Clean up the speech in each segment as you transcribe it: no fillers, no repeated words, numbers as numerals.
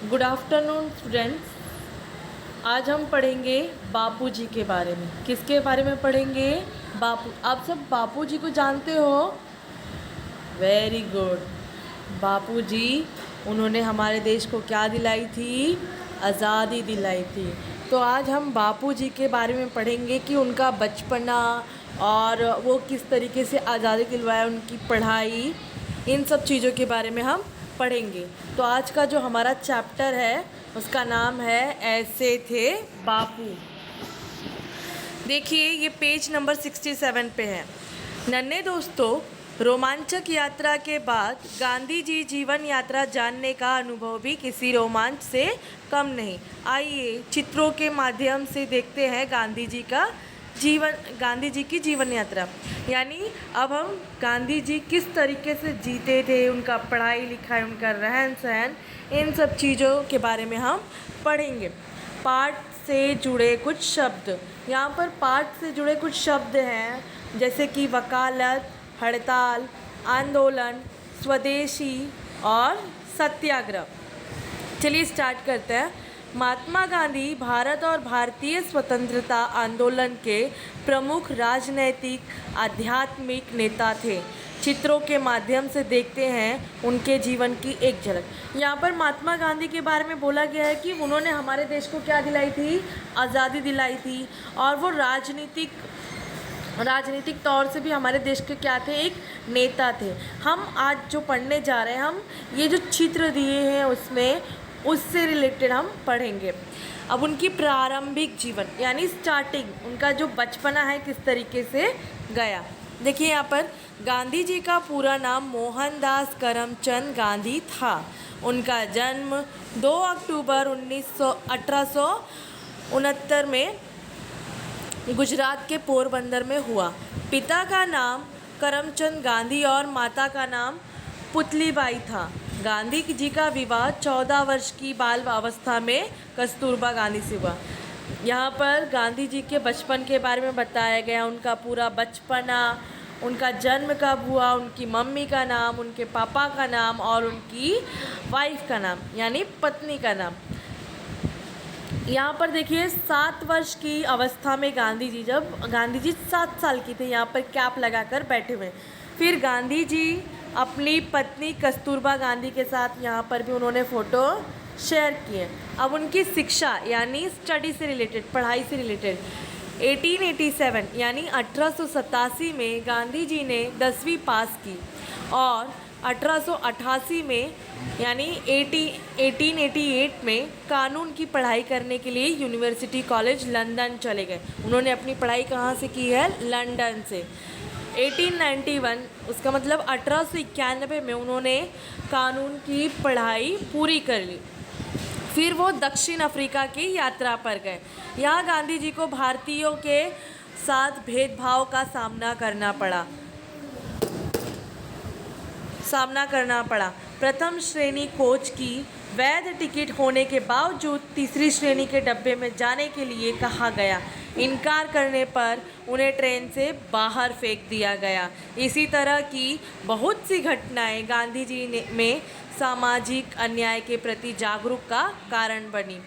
Good afternoon students. आज हम पढ़ेंगे बापू जी के बारे में। किसके बारे में पढ़ेंगे? बापू। आप सब बापू जी को जानते हो? Very good. बापू जी, उन्होंने हमारे देश को क्या दिलाई थी? आज़ादी दिलाई थी। तो आज हम बापू जी के बारे में पढ़ेंगे कि उनका बचपना और वो किस तरीके से आज़ादी दिलवाया, उनकी पढ़ाई, इन सब चीज़ों के बारे में हम पढ़ेंगे। तो आज का जो हमारा चैप्टर है उसका नाम है ऐसे थे बापू। देखिए, ये पेज नंबर 67 पे है। नन्हे दोस्तों, रोमांचक यात्रा के बाद गांधी जी जीवन यात्रा जानने का अनुभव भी किसी रोमांच से कम नहीं। आइए चित्रों के माध्यम से देखते हैं गांधी जी की जीवन यात्रा। यानी अब हम गांधी जी किस तरीके से जीते थे, उनका पढ़ाई लिखाई, उनका रहन सहन, इन सब चीज़ों के बारे में हम पढ़ेंगे। पाठ से जुड़े कुछ शब्द। यहाँ पर पाठ से जुड़े कुछ शब्द हैं, जैसे कि वकालत, हड़ताल, आंदोलन, स्वदेशी और सत्याग्रह। चलिए स्टार्ट करते हैं। महात्मा गांधी भारत और भारतीय स्वतंत्रता आंदोलन के प्रमुख राजनैतिक आध्यात्मिक नेता थे। चित्रों के माध्यम से देखते हैं उनके जीवन की एक झलक। यहाँ पर महात्मा गांधी के बारे में बोला गया है कि उन्होंने हमारे देश को क्या दिलाई थी? आज़ादी दिलाई थी। और वो राजनीतिक तौर से भी हमारे देश के क्या थे? एक नेता थे। हम आज जो पढ़ने जा रहे हैं, हम ये जो चित्र दिए हैं उससे रिलेटेड हम पढ़ेंगे। अब उनकी प्रारंभिक जीवन यानी स्टार्टिंग, उनका जो बचपना है किस तरीके से गया। देखिए यहाँ पर गांधी जी का पूरा नाम मोहनदास करमचंद गांधी था। उनका जन्म 2 अक्टूबर 1869 में गुजरात के पोरबंदर में हुआ। पिता का नाम करमचंद गांधी और माता का नाम पुतलीबाई था। गांधी जी का विवाह 14 वर्ष की बाल अवस्था में कस्तूरबा गांधी से हुआ। यहाँ पर गांधी जी के बचपन के बारे में बताया गया, उनका पूरा बचपना, उनका जन्म कब हुआ, उनकी मम्मी का नाम, उनके पापा का नाम और उनकी वाइफ का नाम यानी पत्नी का नाम। यहाँ पर देखिए 7 वर्ष की अवस्था में गांधी जी 7 साल की थे, यहाँ पर कैप लगाकर बैठे हुए। फिर गांधी जी अपनी पत्नी कस्तूरबा गांधी के साथ यहाँ पर भी उन्होंने फ़ोटो शेयर किए। अब उनकी शिक्षा यानी स्टडी से रिलेटेड, पढ़ाई से रिलेटेड, 1887 यानी 1887 में गांधी जी ने 10वीं पास की और 1888 में यानी 1888 में कानून की पढ़ाई करने के लिए यूनिवर्सिटी कॉलेज लंदन चले गए। उन्होंने अपनी पढ़ाई कहाँ से की है? लंदन से। 1891 उसका मतलब 1891 में उन्होंने कानून की पढ़ाई पूरी कर ली। फिर वो दक्षिण अफ्रीका की यात्रा पर गए। यहाँ गांधी जी को भारतीयों के साथ भेदभाव का सामना करना पड़ा। प्रथम श्रेणी कोच की वैध टिकट होने के बावजूद तीसरी श्रेणी के डब्बे में जाने के लिए कहा गया। इनकार करने पर उन्हें ट्रेन से बाहर फेंक दिया गया। इसी तरह की बहुत सी घटनाएं गांधी जी में सामाजिक अन्याय के प्रति जागरूक का कारण बनी।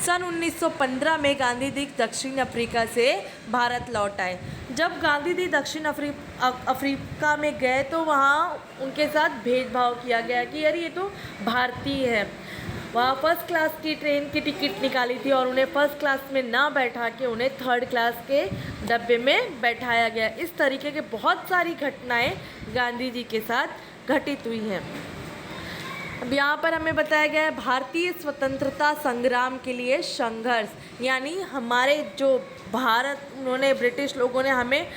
सन 1915 में गांधी जी दक्षिण अफ्रीका से भारत लौट आए। जब गांधी जी दक्षिण अफ्रीका में गए तो वहाँ उनके साथ भेदभाव किया गया कि यार ये तो भारतीय है। वहाँ फर्स्ट क्लास की ट्रेन की टिकट निकाली थी और उन्हें फर्स्ट क्लास में ना बैठा के उन्हें थर्ड क्लास के डब्बे में बैठाया गया। इस तरीके के बहुत सारी घटनाएं गांधी जी के साथ घटित हुई हैं। अब यहाँ पर हमें बताया गया है भारतीय स्वतंत्रता संग्राम के लिए संघर्ष, यानी हमारे जो भारत, उन्होंने, ब्रिटिश लोगों ने हमें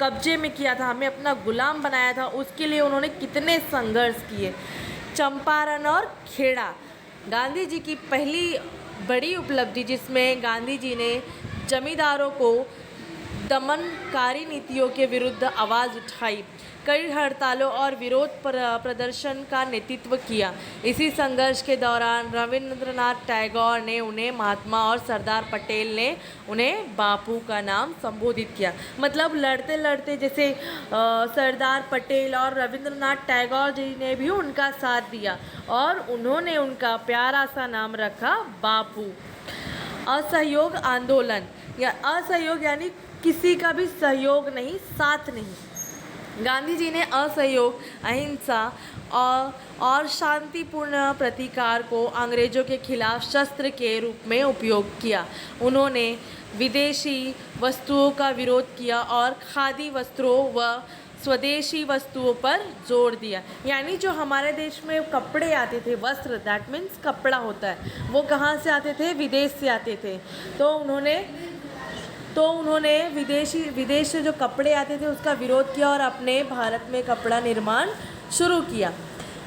कब्जे में किया था, हमें अपना गुलाम बनाया था, उसके लिए उन्होंने कितने संघर्ष किए। चंपारण और खेड़ा गांधी जी की पहली बड़ी उपलब्धि, जिसमें गांधी जी ने जमींदारों को दमनकारी नीतियों के विरुद्ध आवाज़ उठाई, कई हड़तालों और विरोध प्रदर्शन का नेतृत्व किया। इसी संघर्ष के दौरान रविंद्रनाथ टैगोर ने उन्हें महात्मा और सरदार पटेल ने उन्हें बापू का नाम संबोधित किया। मतलब लड़ते लड़ते जैसे सरदार पटेल और रविंद्रनाथ टैगोर जी ने भी उनका साथ दिया और उन्होंने उनका प्यारा सा नाम रखा बापू। असहयोग आंदोलन या असहयोग यानी किसी का भी सहयोग नहीं, साथ नहीं। गांधी जी ने असहयोग, अहिंसा और शांतिपूर्ण प्रतिकार को अंग्रेजों के खिलाफ शस्त्र के रूप में उपयोग किया। उन्होंने विदेशी वस्तुओं का विरोध किया और खादी वस्त्रों व स्वदेशी वस्तुओं पर जोर दिया। यानी जो हमारे देश में कपड़े आते थे, वस्त्र, दैट मीन्स कपड़ा होता है, वो कहाँ से आते थे? विदेश से आते थे। तो उन्होंने विदेश से जो कपड़े आते थे उसका विरोध किया और अपने भारत में कपड़ा निर्माण शुरू किया।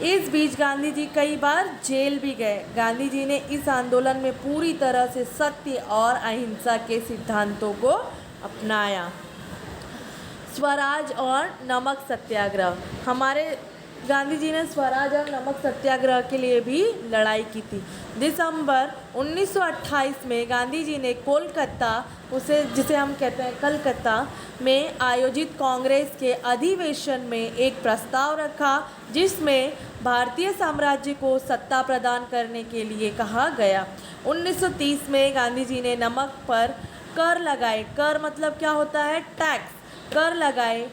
इस बीच गांधी जी कई बार जेल भी गए। गांधी जी ने इस आंदोलन में पूरी तरह से सत्य और अहिंसा के सिद्धांतों को अपनाया। स्वराज और नमक सत्याग्रह। हमारे गांधी जी ने स्वराज और नमक सत्याग्रह के लिए भी लड़ाई की थी। दिसंबर 1928 में गांधी जी ने कोलकाता, जिसे हम कहते हैं कलकत्ता में आयोजित कांग्रेस के अधिवेशन में एक प्रस्ताव रखा जिसमें भारतीय साम्राज्य को सत्ता प्रदान करने के लिए कहा गया। 1930 में गांधी जी ने नमक पर कर लगाए। कर मतलब क्या होता है? टैक्स। कर लगाए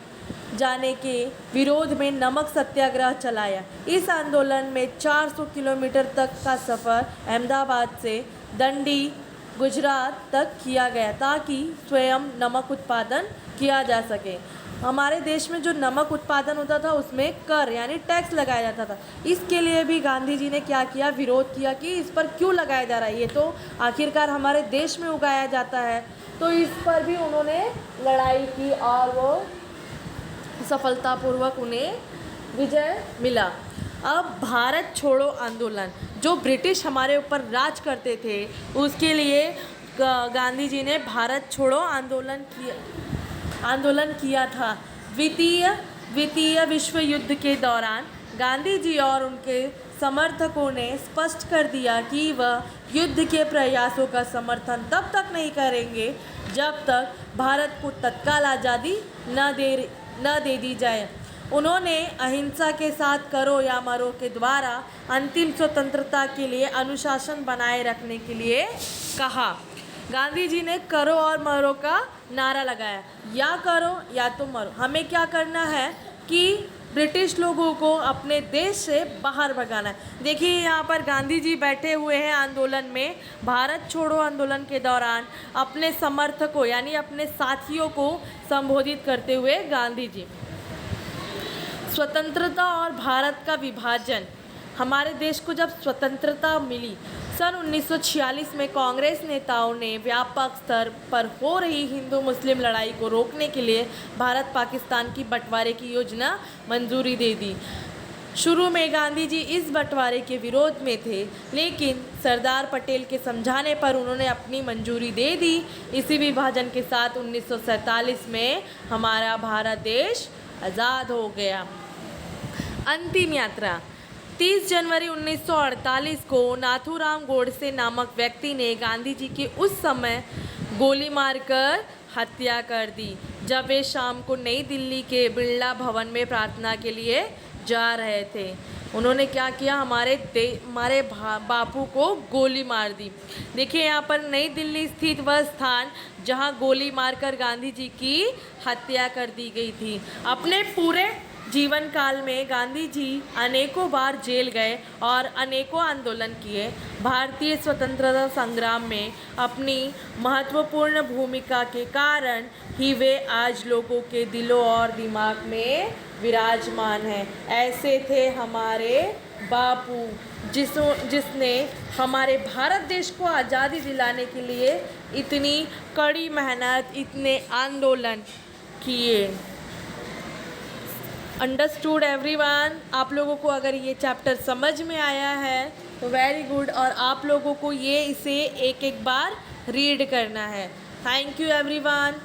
जाने के विरोध में नमक सत्याग्रह चलाया। इस आंदोलन में 400 किलोमीटर तक का सफ़र अहमदाबाद से दंडी, गुजरात तक किया गया ताकि स्वयं नमक उत्पादन किया जा सके। हमारे देश में जो नमक उत्पादन होता था उसमें कर यानी टैक्स लगाया जाता था। इसके लिए भी गांधी जी ने क्या किया? विरोध किया कि इस पर क्यों लगाया जा रहा है, ये तो आखिरकार हमारे देश में उगाया जाता है। तो इस पर भी उन्होंने लड़ाई की और वो सफलतापूर्वक उन्हें विजय मिला। अब भारत छोड़ो आंदोलन, जो ब्रिटिश हमारे ऊपर राज करते थे उसके लिए गांधी जी ने भारत छोड़ो आंदोलन किया था। द्वितीय विश्व युद्ध के दौरान गांधी जी और उनके समर्थकों ने स्पष्ट कर दिया कि वह युद्ध के प्रयासों का समर्थन तब तक नहीं करेंगे जब तक भारत को तत्काल आज़ादी न दे दी जाए। उन्होंने अहिंसा के साथ करो या मरो के द्वारा अंतिम स्वतंत्रता के लिए अनुशासन बनाए रखने के लिए कहा। गांधी जी ने करो और मरो का नारा लगाया, या करो या तो मरो। हमें क्या करना है कि ब्रिटिश लोगों को अपने देश से बाहर भगाना है। देखिए यहाँ पर गांधी जी बैठे हुए हैं आंदोलन में। भारत छोड़ो आंदोलन के दौरान अपने समर्थकों यानी अपने साथियों को संबोधित करते हुए गांधी जी। स्वतंत्रता और भारत का विभाजन। हमारे देश को जब स्वतंत्रता मिली सन 1946 में कांग्रेस नेताओं ने व्यापक स्तर पर हो रही हिंदू मुस्लिम लड़ाई को रोकने के लिए भारत पाकिस्तान की बंटवारे की योजना मंजूरी दे दी। शुरू में गांधी जी इस बंटवारे के विरोध में थे, लेकिन सरदार पटेल के समझाने पर उन्होंने अपनी मंजूरी दे दी। इसी विभाजन के साथ 1947 में हमारा भारत देश आज़ाद हो गया। अंतिम यात्रा। 30 जनवरी 1948 को नाथूराम गोडसे नामक व्यक्ति ने गांधी जी की उस समय गोली मारकर हत्या कर दी जब वे शाम को नई दिल्ली के बिरला भवन में प्रार्थना के लिए जा रहे थे। उन्होंने क्या किया? हमारे बापू को गोली मार दी। देखिए यहाँ पर नई दिल्ली स्थित वह स्थान जहाँ गोली मारकर गांधी जी की हत्या कर दी गई थी। अपने पूरे जीवन काल में गांधी जी अनेकों बार जेल गए और अनेकों आंदोलन किए। भारतीय स्वतंत्रता संग्राम में अपनी महत्वपूर्ण भूमिका के कारण ही वे आज लोगों के दिलों और दिमाग में विराजमान हैं। ऐसे थे हमारे बापू जिसने हमारे भारत देश को आज़ादी दिलाने के लिए इतनी कड़ी मेहनत, इतने आंदोलन किए। Understood everyone. आप लोगों को अगर ये चैप्टर समझ में आया है तो वेरी गुड, और आप लोगों को इसे एक एक बार रीड करना है। Thank you everyone.